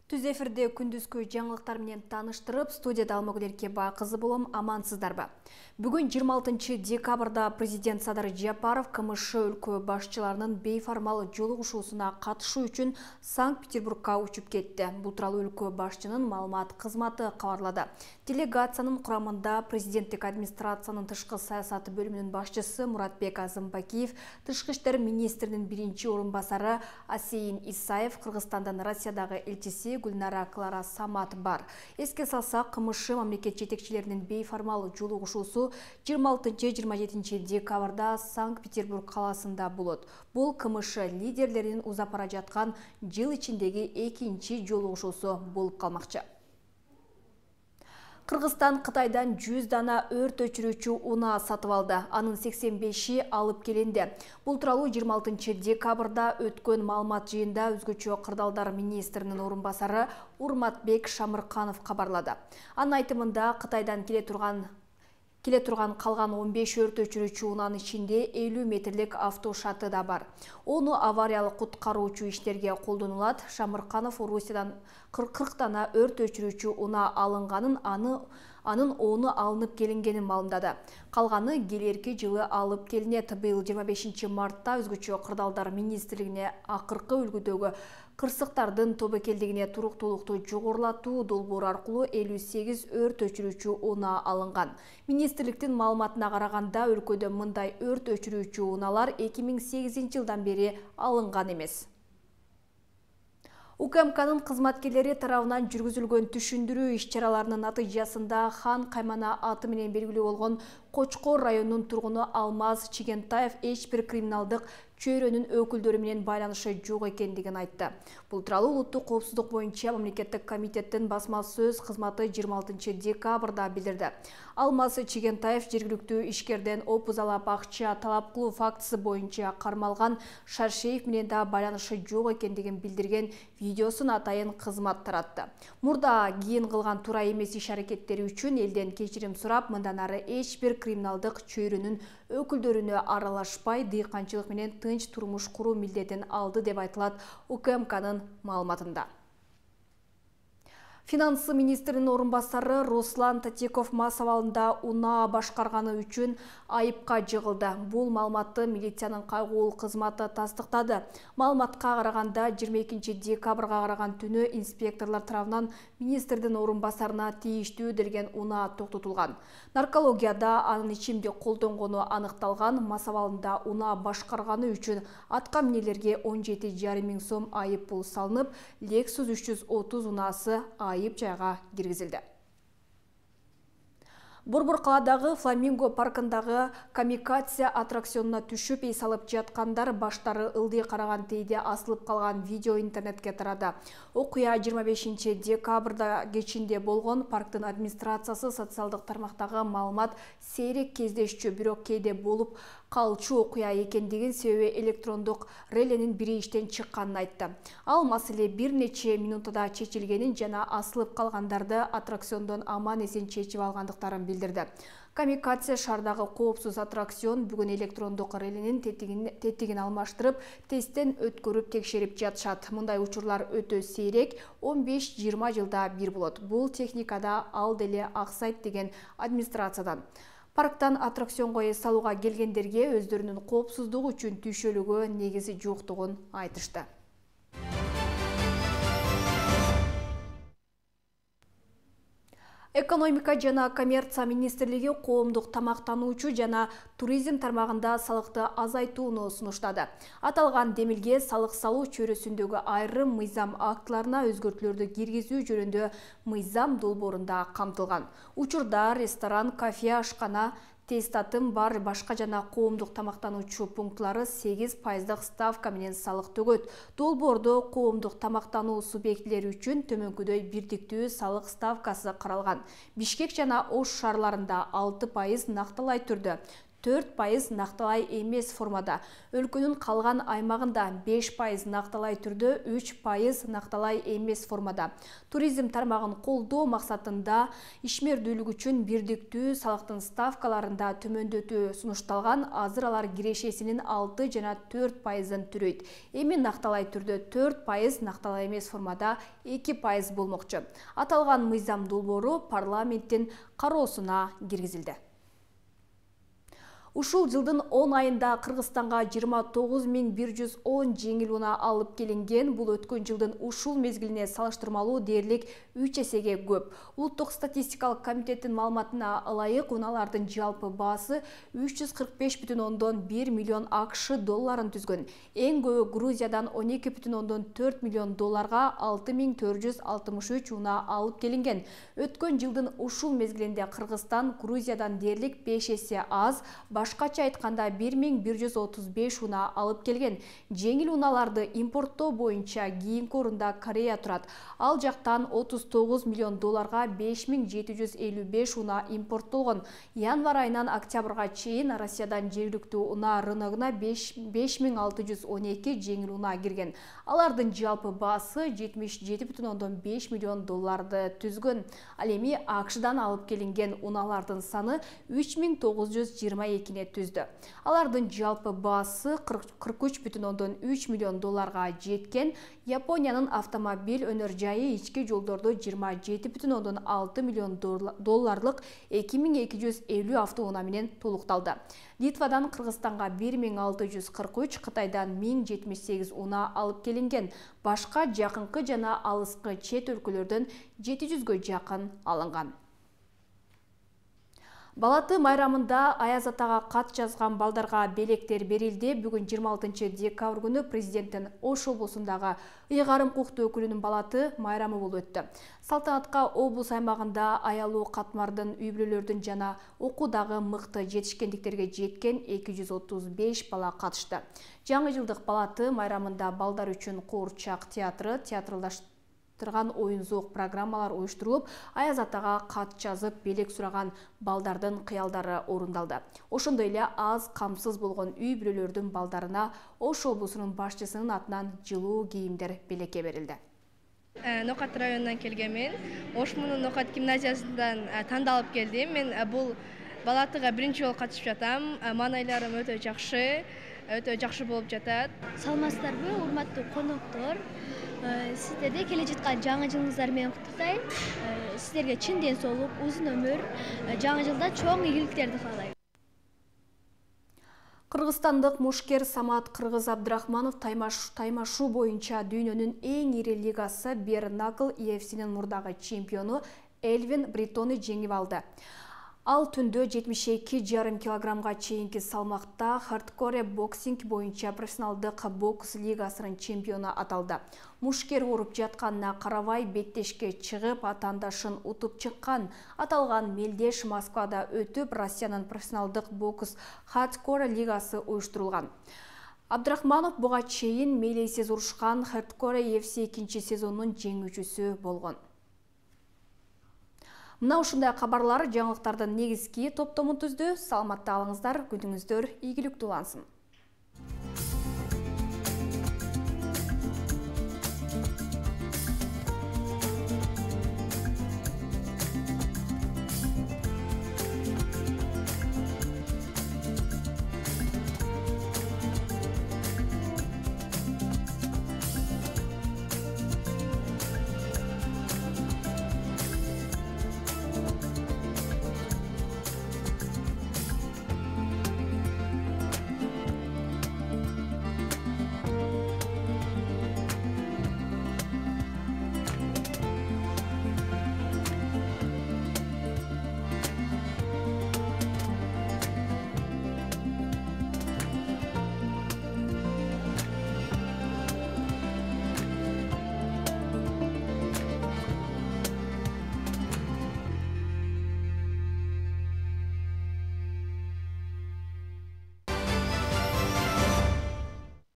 Түз эфирде күндүзкү жаңылыктар менен таныштырып, студияда Алмагүл Эркебай кызы болом, амансыздарбы? Бүгүн 26 декабрда президент Садыр Жапаров КМШ өлкө башчыларынын бейформал жолугушуусуна катышуу үчүн Санкт-Петербургка учуп кетти. Бул тууралуу өлкө башчынын маалымат кызматы кабарлады. Делегациянын курамында президенттик администрациянын тышкы саясаты бөлүмүнүн башчысы Муратбек Азымбакиев, тышкы иштер министринин биринчи орун басары Асейин Исаев, Кыргызстандан Россиядагы элчиси Гүлнара Клара Самат бар. Эске салсак, КМШ мамлекет жетекчилеринин бейформал жолугушуусу 26-27 декабрда Санкт-Петербург калаасында болот. Бул КМШ лидерлеринин узап бара жаткан жыл ичиндеги экинчи жолугушуусу болуп калмакчы. Кыргызстан Кытайдан 100 дана өрт өчүрүүчү унаа сатып алды. Анын 85-и алып келинди. Бул тууралуу 26 декабрда өткөн маалымат жыйында өзгөчө кырдаалдар министринин орун басары Урматбек Шамырканов кабарлады. Анын айтымында Кытайдан келе турган калган 15 өрт өчүрүүчү унаанын ичинде 50 метрлик автошаты да бар. Ону авариялык куткаруучу иштерге колдонулат. Шамырканов Орусиядан 40 дана өрт өчүрүүчү унаа алынганын, анын оны алынып келингенин маалымдады. Калганы келерки жылы алып келинет. Быйыл 25 мартта өзгөчө кырдаалдар министрлигине акыркы үлгүдөгү кырсыктардын тобокелдигине туруктуулукту жогорулатуу долбоору аркылуу 58 өрт өчүрүүчү унаа алынган. Министрликтин маалыматына караганда, өлкөдө мындай өрт өчүрүүчү унаалар 2008 жылдан бери алынган эмес. УКМКнын кызматкерлери тарабынан жүргүзүлгөн түшүндүрүү иш-чараларынын натыйжасында Хан Каймана аты менен белгилүү болгон Кочкор районунун тургуну Алмаз Чигентаев эч бир криминалдык чөйрөнүн өкүлдөрү менен байланышы жок экендигин айтты. Бул тууралуу улуттук коопсуздук боюнча мамлекеттик комитеттин басма сөз кызматы 26 декабрда билдирди. Алмаз Чигентаев жергиликтүү ишкерден опузалап акча талап кылуу фактысы боюнча кармалган Шаршеев менен да байланышы жок экендигин билдирген видеосун атайын кызмат таратты. Мурда кийин кылган туура эмес иш-аракеттери үчүн элден кечирим сурап, мындан ары эч бир криминалдык чөйрөнүн өкүлдөрүнө аралашпай, дыйканчылык менен тынч турмуш куруу милдетин алды деп айтылат УКМКнын маалыматында. Финансы министринин орун басары Руслан Татеков мас абалында унаа башкарганы үчүн айыпка жыгылды. Бул маалыматты милициянын кайгуул кызматы тастыктады. Маалыматка караганда 22 декабрга караган түнү инспекторлор тарабынан министрдин орун басарына тийиштүү делген унаа токтотулган. Наркологияда анын ичимдик колдонгону аныкталган. Мас абалында унаа башкарганы үчүн атка минелерге 17,5 миң сом айып пул салынып, Lexus 330 унаасы айып жайга киргизилди. Борбор каладагы Фламинго паркындагы камикадзе аттракционуна түшүп эс алып жаткандар баштары ылдый караган тийде асылып калган видео интернетке тарады. Окуя 25 декабрда кечинде болгон. Парктын администрациясы социалдык тармактагы маалымат сейрек кездешчү, бирок кээде болуп калчу окуя экендигин, себеби электрондук реленин бири иштен чыкканын айтты. Ал маселе бир нече минутада чечилгенин жана асылып калгандарды аттракциондон аман эсен чечип алгандыктарын билдирди. Камикадзе шаардагы коопсуз аттракцион. Бүгүн электрондук реленин тетигин алмаштырып, тесттен өткөрүп текшерип жатышат. Мындай учурлар өтө сейрек, 15-20 жылда бир болот. Бул техникада ал деле аксайт деген администрациядан. Парктан аттракционго эс алууга келгендерге өздөрүнүн коопсуздугу үчүн түйшөлүүгө негизи жоктугун айтышты. Экономика жана коммерция министрлиги коомдук тамактануучу жана туризм тармагында салыкты азайтууну сунуштады. Аталган демилге салык салуу чөйрөсүндөгү айрым мыйзам актыларына өзгөртүүлөрдү киргизүү жөнүндө мыйзам долбоорунда камтылган. Учурда ресторан, кафе, ашкана, тестатым бар башка жана коомдук тамактануучу пунктлары 8% ставка менен салык төгөт. Долбоордо коомдук тамактануу субъектилери үчүн төмөнкүдөй бирдиктүү салык ставкасы каралган. Бишкек жана Ош шаарларында 6% накталай түрдө, 4% нақтылай емес формада, өлкөнүн калган аймагында 5% нақтылай түрдө, 3% нақтылай емес формада. Туризм тармагын колдоо максатында ишмердүүлүк үчүн бирдиктүү салыктын ставкаларында төмөндөтүү сунушталган. Азыр алар кирешесинин 6 жана 4%-ын түрөйт. Эми накталай түрдө 4%, накталай эмес формада 2% болмокчу. Аталган мыйзам долбоору парламенттин кароосуна киргизилди. Ушул жылдын 10 айында Кыргызстанга 29110 жеңил унаа алып келинген. Бул өткөн жылдын ушул мезгилине салыштырмалуу дээрлик 3 эсеге көп. Улуттук статистикалык комитеттин маалыматына ылайык, унаалардын жалпы баасы 345,1 миллион АКШ долларын түзгөн. Эң көбү Грузиядан 12,4 миллион долларга 6463 унаа алып келинген. Өткөн жылдын ушул мезгилинде Кыргызстан Грузиядан дээрлик 5 эсе аз, башкача айтканда 1135 унаа алып келген. Жеңил унааларды импорттоо боюнча кийинки орунда Корея турат. Ал жактан 39 миллион долларга 5755 унаа импорттолгон. Январь айынан октябрга чейин Россиядан жергиликтүү унаа рыногуна 5612 жеңил унаа кирген. Алардын жалпы баасы 77,5 миллион долларды түзгөн. Ал эми АКШдан алып келинген унаалардын саны 3922 түздү. Алардын жалпы баасы 43,3 миллион долларга жеткен. Япониянын автомобиль өнөр жайы ички жолдорду 27,6 миллион долларлык 2250 автоунаа менен толукталды. Литвадан Кыргызстанга 1643, Кытайдан 1078 унаа алып келинген. Башка жакынкы жана алыскы чет өлкөлөрдөн 700гө жакын алынган. Балаты майрамында Аяз атага кат жазган балдарга белектер берилди. Бүгүн 26 декабрь күнү президенттин Ош облусундагы ыйгарым укуктуу өкүлүнүн балаты майрамы болуп өттү. Салтанатка облус аймагында аялуу катмардын, үй бүлөлөрдүн жана окуудагы мыкты жетишкендиктерге жеткен 235 бала катышты. Жаңы жылдык балаты майрамында балдар үчүн Куурчак театры, театралаштырган оюн-зоок программалар уюштурулуп, Аяз атага кат жазып, белек сураган балдардын кыялдары орундалды. Ошондой эле аз камсыз болгон үй бүлөлөрдүн балдарына Ош облусунун башчысынын атынан жылуу кийимдер белекке берилди. Нокат районунан келгенмин. Ош мунун Нокат гимназиясынан тандалып келдим. Мен бул балатыга биринчи жолу катышып жатам. Маанайларым өтө жакшы болуп жатат. Саламатсыздарбы, урматтуу коноктор. Сиздерди келе жаткан жаңы жылыңыздар менен куттуктайм. Сиздерге чын ден соолук, узун өмүр, жаңы жылда чоң ийгиликтерди каалайм. Кыргызстандык мушкер Самат Кыргыз Абдрахманов таймашуу боюнча дүйнөнүн эң ири лигасы Бернакл EFC'нин мурдагы чемпиону Элвин Бриттону жеңип алды. Ал түндө 72,5 килограммга чейинки салмакта хардкоре боксинг боюнча профессионалдык бокс лигасынын чемпиону аталды. Мушкер уруп жатканына карабай беттешке чыгып, атаандашын утуп чыккан. Аталган мелдеш Москвада өтүп, Россиянын профессионалдык бокс хардкоре лигасы уюштурулган. Абдрахманов буга чейин мейлейсиз урушкан хардкоре EFC 2 сезонунун жеңүүчүсү болгон. Мына ушундай кабарлар жаңылыктардын негизги топтомун түздү. Саламатта алыңыздар, күнүңүздөр ийгиликтүү улансын.